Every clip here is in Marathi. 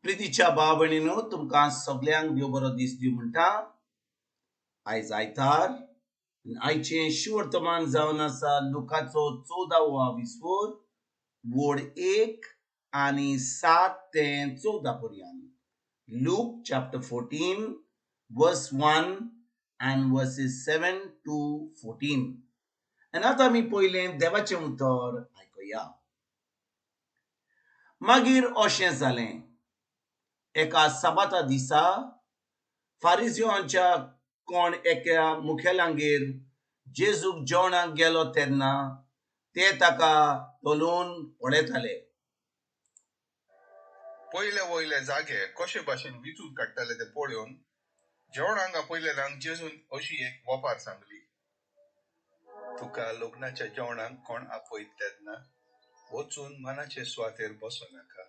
प्रितीच्या भाव भयणीनो तुमकां सगळ्यांक देव बरो दीस दिवं म्हणटा. आयज आयतार आयचें शिवर्तमान जावन आसा लुकाचो 14वा विसवोर वोड 1 आनी 7 ते 14 पर्यंत. Luke chapter 14 verse 1 and verses 7 to 14. आनी आतां आमी पयलें देवाचें उतर आयकुया. मागीर अशें जालें, एका साबाता दिसा फारिजियांच्या कोण एका मुखेलांगेर जेजूक जेवणाक गेलो तेन्ना ते ताका तोलून पळयताले. पयले वयले जागे कशे भाशेन विचून काडटाले ते पळोवन जेवणाक आपयलेल्यांक जेजून अशी एक वपार सांगली. तुका लग्नाच्या जेवणाक कोण आपयत तेन्ना वचून मनाचे सुवातेर बसो नाका,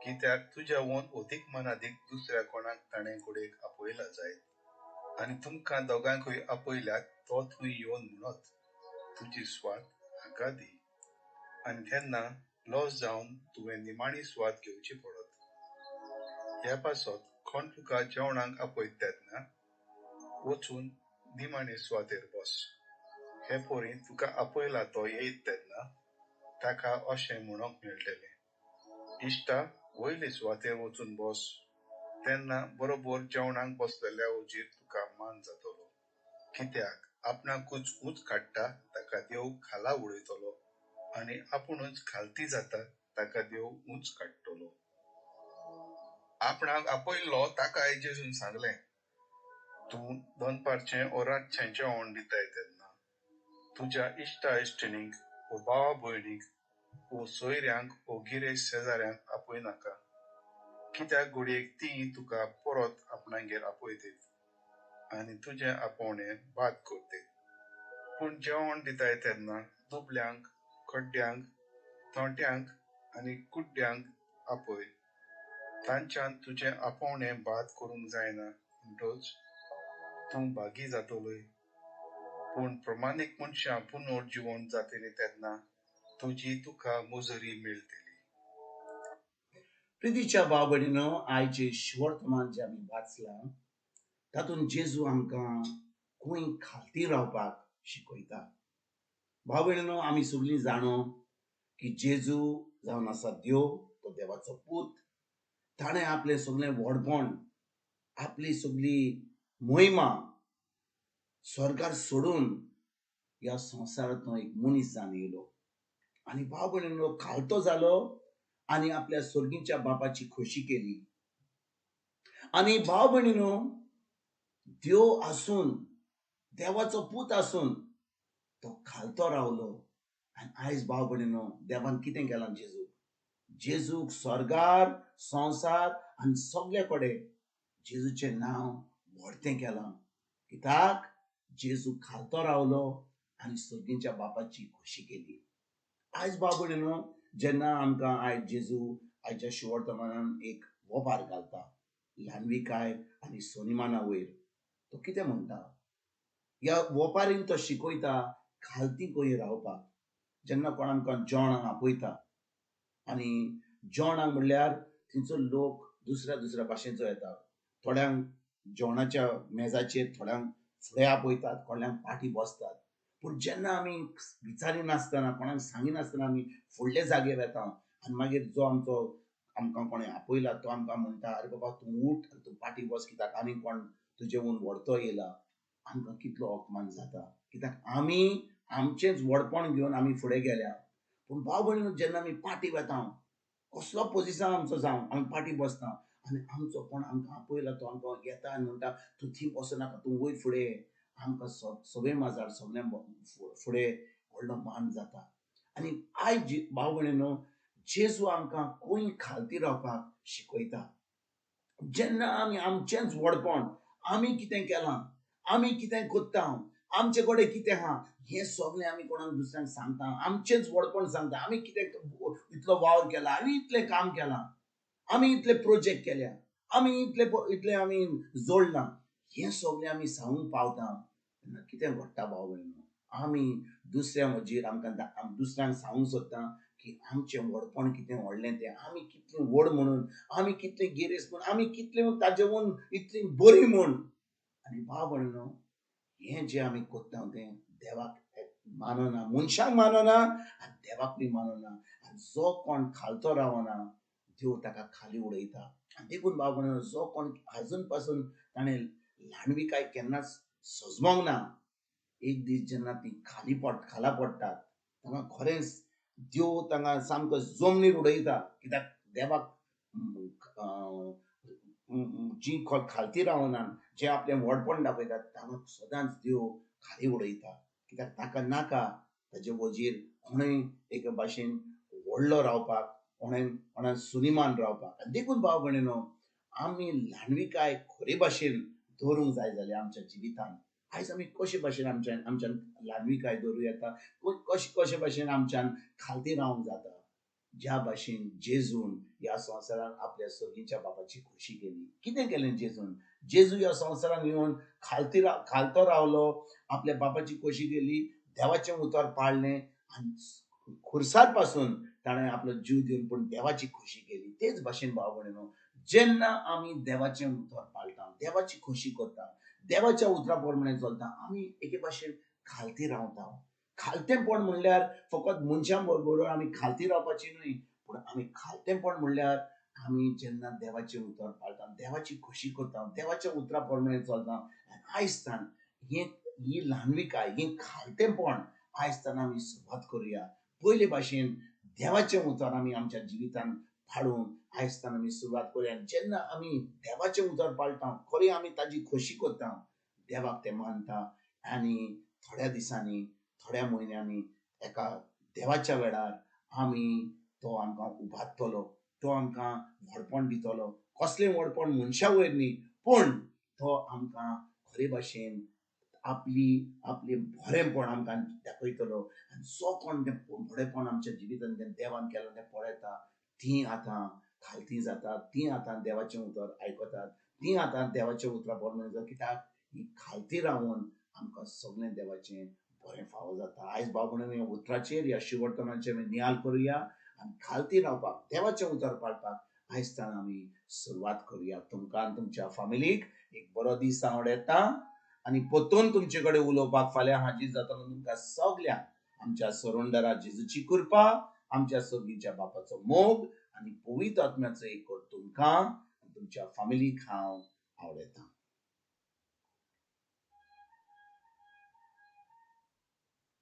कित्याक तुज्यावन अदीक मनादीक दुसऱ्या कोणाक ताणें कुडीक आपयला जायत आनी तुमकां दोगांकूय आपयल्यात तो थंय येवन म्हणत, तुजी स्वात हाका दी, आनी तेन्ना लॉस जावन तुवें निमाणी स्वात घेवची पडत. ह्या पासत कोण तुका जेवणाक आपयत तेन्ना वचून निमाणे सुवातेर बस. हे पोरी तुका आपयला तो येयत तेन्ना ताका अशें म्हणोंक मेळटलें, इश्टा वयले सुवातेर वचून बस. तेन्ना बरोबर जेवणाक बसलेल्या उजीर तुका मान जातलो, कित्याक आपणाकूच उंच काडटा ताका देव खाला उडयतलो आनी आपुणूच खालती जाता ताका देव उंच काडटलो. आपणाक आपयल्लो ताकाय जेजून सांगलें, तूं दनपारचें ओ रातचें जेवण दिताय तेन्ना तुज्या इश्टा इश्टिणीक ओ भावा भयणीक ओ सोयऱ्यांक ओ गिरेस्त शेजाऱ्यांक आपय नाका, कित्याक घडयेक ती तुका परत आपणांगेर आपयतत आनी तुजें आपोवणें बाद करतत. पूण जेवण दिताय तेन्ना दुबल्यांक, खड्ड्यांक, थोंट्यांक आनी कुड्ड्यांक आपय. तांच्यान तुजें आपोवणें बाद करूंक जायना म्हणटच तूं भागी जातलोय. पूण प्रमाणीक मनशां पुनोर जिवंत जातलीं तेन्ना तुजी तुका मुजरी मेळटली. प्रितीच्या भाव भयणीनो, आयचे शिवर्तमान जे आमी वाचलां तातूंत जेजू आमकां खंय खालती रावपाक शिकयता. भाव भयणीनो, आमी सगळीं जाणो की जेजू जावन आसा देव, तो देवाचो पूत. ताणें आपलें सगळें व्हडपण, आपली सगळी महिमा स्वर्गार सोडून ह्या संवसारांत एक मनीस जावन येयलो आनी भाव भयणीनो खालतो जालो आनी आपल्या स्वर्गीच्या बापाची खोशी केली. आनी भाव भयणीनो, देव आसून, देवाचो पूत आसून तो खालतो रावलो. आनी आयज भाव भयणीनो, देवान कितें केलां जेजूक स्वर्गार, संवसार आनी सगळे कडेन जेजूचें नांव व्हडतें केलां, कित्याक जेजू खालतो रावलो आनी स्वर्गीच्या बापाची खोशी केली. आयज भाव भयणीनो, जेन्ना आमकां आयज जेजू आयच्या शिवर्तमानान एक वोपार घालता ल्हानविकाय आनी सोनिमाना वयर, तो कितें म्हणटा? ह्या वोपारीन तो शिकयता खालती कशी रावपाक. जेन्ना कोण आमकां जेवणाक आपयता आनी जेवणाक म्हणल्यार थंयचो लोक दुसऱ्या दुसऱ्या भाशेचो येता. थोड्यांक जेवणाच्या मेजाचेर थोड्यांक फुडें आपयतात, कोणाक फाटीं बसतात. पूण जेन्ना आमी विचारिनासतना, कोणाक सांगिनासतना आमी फुडले जागेर येता आनी मागीर जो आमकां कोणें आपयला तो आमकां म्हणटा, आरे बाबा तूं उठ आनी तूं फाटीं बस, कित्याक आनी कोण तुजेवन व्हडतो येयला. आमकां कितलो अपमान जाता, कित्याक आमी आमचेंच व्हडपण घेवन आमी फुडें गेल्या. पूण भाव भयणीनो, जेन्ना आमी फाटीं वता, कसलो पोजिशन आमचो जावं, आमी फाटीं बसता आनी आमचो कोण आमकां आपयला तो आमकां येता आनी म्हणटा, तूं थंय बसनाका, तूं वयर फुडें. आमकां सगळे माजार सगळ्यां फुडें व्हडलो मान जाता. आनी आयज भाव भयणीनो, जेजू आमकां खंय खालती रावपाक शिकयता. जेन्ना आमी आमचेंच व्हडपण, आमी कितें केलां, आमी कितें कोत्ता, आमचे कडेन कितें आहा, हें सगळें आमी कोणाक दुसऱ्यांक सांगता, आमचेंच व्हडपण सांगता. आमी कितें इतलो वावर केला, आमी इतलें काम केलां, आमी इतले प्रोजेक्ट केल्या, आमी इतले आमी जोडलां, हें सगळें आमी सांगूंक पावता. कितें घडटा भाव भयणीनो, आमी दुसऱ्या वजीर आमकां दुसऱ्यांक सांगूंक सोदता की आमचें व्हडपण कितें व्हडलें तें, आमी कितलीं व्हड म्हणून, आमी कितलीं गिरेस्त म्हणून, आमी कितलीं ताजेवून इतलीं बरीं म्हूण. आनी भाव भयणीनो, हें जें आमी कोत्ता तें देवाक मानना, मनशाक मानना आनी देवाकूय मानना. आनी जो कोण खालतो रावना, देव ताका खाली उडयता. आनी देखून भाव भयणीनो, जो कोण आजून पासून ताणें ल्हानविकाय केन्नाच सजमोंक ना, एक दीस जेन्ना ती खाला पडटात, तांकां खरेंच देव तांकां सामको जमनीर उडयता. कित्याक देवाक जी खालती रावना, जे आपलें व्हडपण दाखयतात, तांकां सदांच देव खाली उडयता. कित्याक ताका नाका ताजे वजीर कोणूय एक भाशेन व्हडलो रावपाक, कोणान सुनिमान रावपाक. देखून भाव भयणीनो, आमी ल्हानविकाय खरे भाशेन दवरूंक जाय जाल्यार आमच्या जिवितांत आयज आमी कशे भाशेन आमच्यान ल्हानविकाय दवरूं येता, कशे भाशेन आमच्यान खालती रावंक जाता. ज्या भाशेन जेजून ह्या संवसारान आपल्या सोबीच्या बापाची खोशी केली. कितें केलें जेजून? जेजू ह्या संवसारान येवन खालतो रावलो, आपल्या बापाची खोशी केली, देवाचें उतर पाळलें आनी खुर्सार पासून ताणें आपलो जीव दिवन पूण देवाची खोशी केली. तेच भाशेन भाव भयणीनो, जेन्ना आमी देवाचें उतर पाळटा, देवाची खोशी करता, देवाच्या उतरा प्रमाणे चलता, आमी एके भाशेन खालती रावता. खालतेपण म्हणल्यार फकत मनशां बरोबर आमी खालती रावपाची न्हय, पूण आमी खालतेपण म्हणल्यार आमी जेन्ना देवाचें उतर पाळटा, देवाची खोशी करता, देवाच्या उतरा प्रमाणे चलता. आयजच्यान ही ल्हानविकाय, ही खालतेपण आयजच्यान आमी सुरवात करुया. पयले भाशेन देवाचें उतर आमी आमच्या जिवितांत पाळूंक आयजच्यान आमी सुरवात करुया. जेन्ना आमी देवाचें उतर पाळटा, खरें आमी ताजी खोशी करता, देवाक तें मानता. आनी थोड्या दिसांनी, थोड्या म्हयन्यांनी एका देवाच्या वेळार आमी तो आमकां उबारतलो, तो आमकां व्हडपण दितलो. कसलें व्हडपण मनशा वयर न्ही, पूण तो आमकां खरे भाशेन आपली बरेंपण आमकां दाखयतलो. आनी जो कोण तें बरेंपण आमच्या जिवितांत देवान केलां तें पळयता, तीं आतां खालती जातात, तीं आतां देवाचें उतर आयकतात, तीं आतां देवाच्या उतरा प्रमाणे. कित्याक ही खालती रावून आमकां सगळें देवाचें बरें फावो जाता. आयज भाव भयणीनो, ह्या उतराचेर, ह्या शिववर्तमानाचेर आमी नियाळ करुया आनी खालती रावपाक, देवाचें उतर पाळपाक आयजच्यान आमी सुरवात करुया. तुमकां आनी तुमच्या फॅमिलीक एक बरो दीस हांव येता आनी परतून तुमचे कडेन उलोवपाक फाल्यां हाजीर जातलो. तुमकां सगल्यांक आमच्या सरोंडरा जेजूची कृपा, आमच्या सोबीच्या बापाचो मोग आनी पवित्र आत्म्याचो एक तुमकां तुमच्या फॅमिलीक हांव आवडयता.